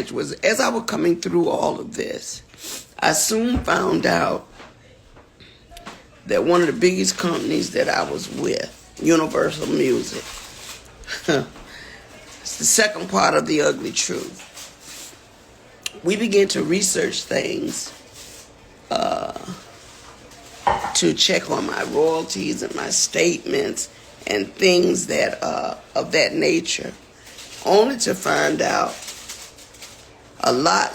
advantage was, as I was coming through all of this, I soon found out that one of the biggest companies that I was with, Universal Music, it's the second part of the ugly truth. We began to research things to check on my royalties and my statements and things that of that nature, only to find out a lot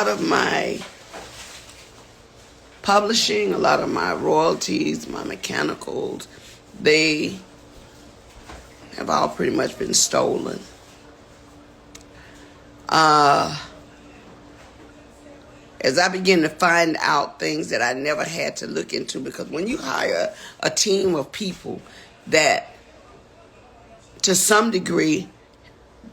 of my publishing, a lot of my royalties, my mechanicals, they have all pretty much been stolen. As I begin to find out things that I never had to look into, because when you hire a team of people that, to some degree,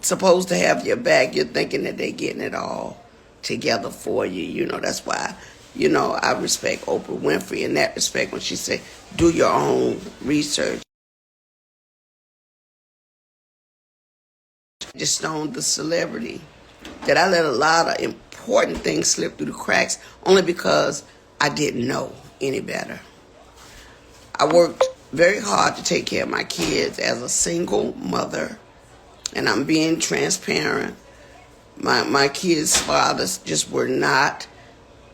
supposed to have your back, you're thinking that they're getting it all together for you. You know, that's why, I respect Oprah Winfrey in that respect when she said, do your own research. Angie Stone, the celebrity, that I let a lot of important things slip through the cracks only because I didn't know any better. I worked very hard to take care of my kids as a single mother, and I'm being transparent. My kids' fathers just were not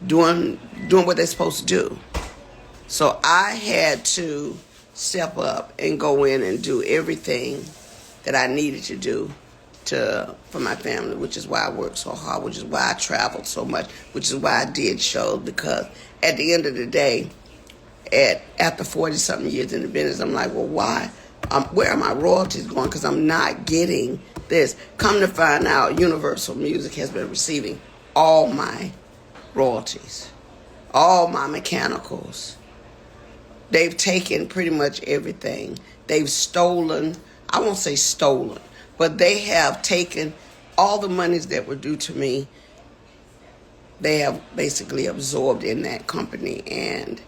doing what they're supposed to do. So I had to step up and go in and do everything that I needed to do for my family, which is why I worked so hard, which is why I traveled so much, which is why I did shows, because at the end of the day, after 40-something years in the business, I'm like, well, why? Where are my royalties going? Because I'm not getting this. Come to find out, Universal Music has been receiving all my royalties, all my mechanicals. They've taken pretty much everything. They've stolen, I won't say stolen, but they have taken all the monies that were due to me. They have basically absorbed in that company. And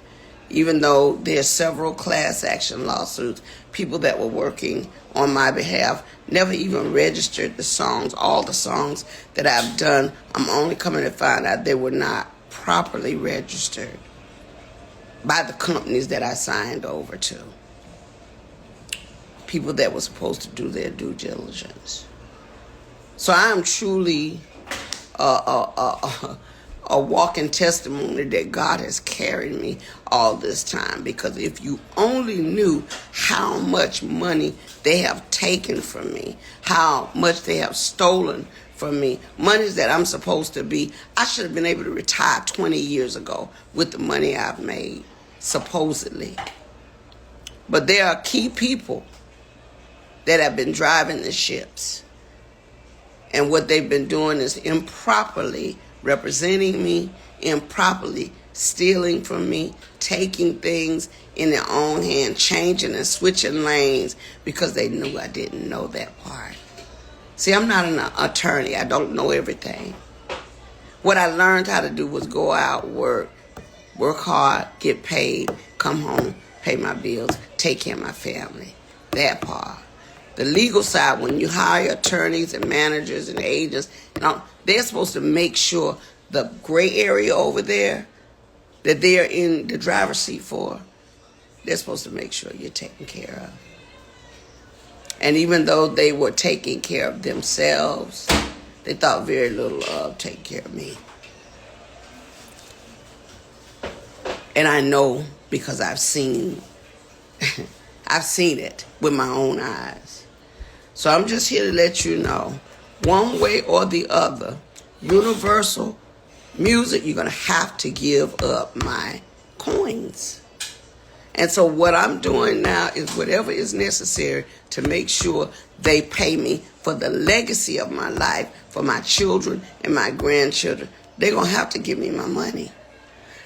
even though there's several class action lawsuits, people that were working on my behalf never even registered the songs. All the songs that I've done, I'm only coming to find out they were not properly registered by the companies that I signed over to. People that were supposed to do their due diligence. So I am truly a walking testimony that God has carried me all this time. Because if you only knew how much money they have taken from me, how much they have stolen from me, monies that I'm supposed to be, I should have been able to retire 20 years ago with the money I've made, supposedly. But there are key people that have been driving the ships. And what they've been doing is improperly representing me, improperly stealing from me, taking things in their own hand, changing and switching lanes because they knew I didn't know that part. See, I'm not an attorney. I don't know everything. What I learned how to do was go out, work hard, get paid, come home, pay my bills, take care of my family. That part. The legal side, when you hire attorneys and managers and agents, they're supposed to make sure the gray area over there that they're in the driver's seat for, they're supposed to make sure you're taken care of. And even though they were taking care of themselves, they thought very little of taking care of me. And I know because I've seen it with my own eyes. So I'm just here to let you know, one way or the other, Universal Music, you're going to have to give up my coins. And so what I'm doing now is whatever is necessary to make sure they pay me for the legacy of my life, for my children and my grandchildren. They're going to have to give me my money.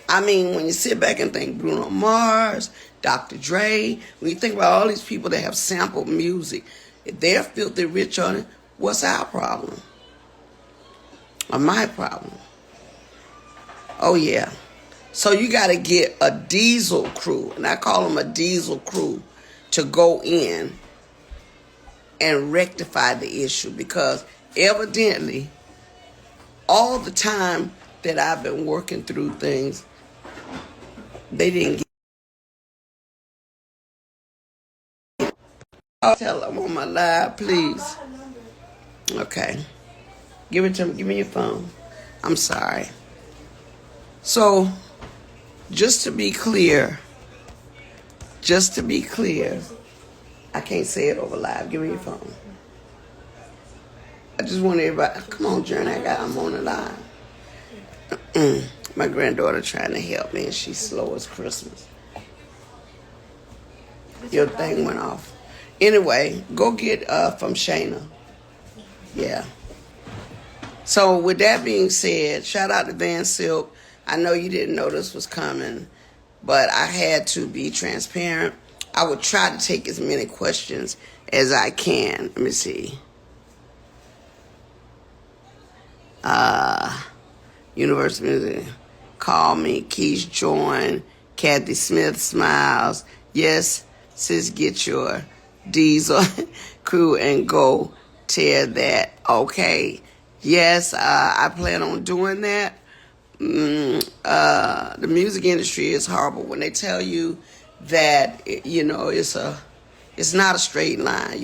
I mean, when you sit back and think Bruno Mars, Dr. Dre, when you think about all these people that have sampled music, if they're filthy rich on it, what's our problem? Or my problem? Oh, yeah. So you got to get a diesel crew, and I call them a diesel crew, to go in and rectify the issue, because Evidently, all the time that I've been working through things, they didn't get. I'll tell them on my live, please. Okay. Give it to me. Give me your phone. I'm sorry. So, just to be clear, I can't say it over live. Give me your phone. I just want everybody, come on, Journey, I'm on the line. My granddaughter trying to help me, and she's slow as Christmas. Your thing went off. Anyway, go get from Shayna. Yeah. So with that being said, shout out to Van Silk. I know you didn't know this was coming, but I had to be transparent. I would try to take as many questions as I can. Let me see. Universal Music. Call me. Keys join. Kathy Smith smiles. Yes, sis, get your diesel crew and go tear that. Okay. Yes, I plan on doing that. The music industry is horrible when they tell you that, it's not a straight line.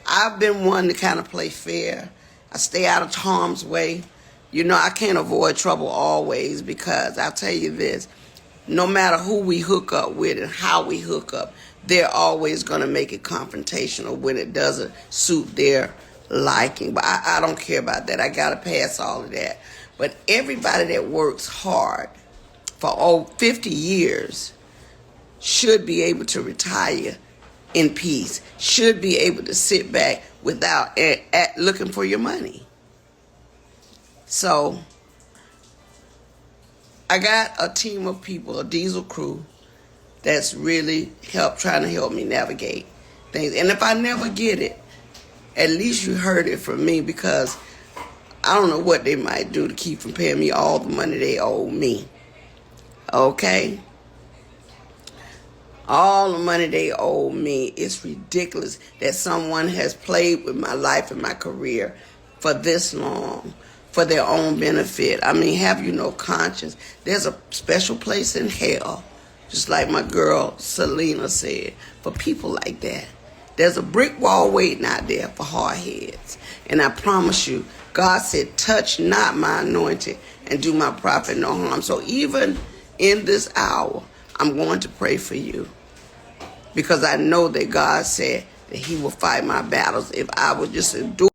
I've been one to kind of play fair. I stay out of harm's way. I can't avoid trouble always, because I'll tell you this, no matter who we hook up with and how we hook up, they're always going to make it confrontational when it doesn't suit their liking. But I don't care about that. I got to pass all of that. But everybody that works hard for 50 years should be able to retire in peace, should be able to sit back without looking for your money. So I got a team of people, a diesel crew, that's really trying to help me navigate things. And if I never get it, at least you heard it from me, because I don't know what they might do to keep from paying me all the money they owe me. Okay? All the money they owe me. It's ridiculous that someone has played with my life and my career for this long, for their own benefit. I mean, have you no conscience? There's a special place in hell, just like my girl Selena said, for people like that. There's a brick wall waiting out there for hard heads. And I promise you, God said, touch not my anointed and do my prophet no harm. So even in this hour, I'm going to pray for you, because I know that God said that he will fight my battles if I would just endure.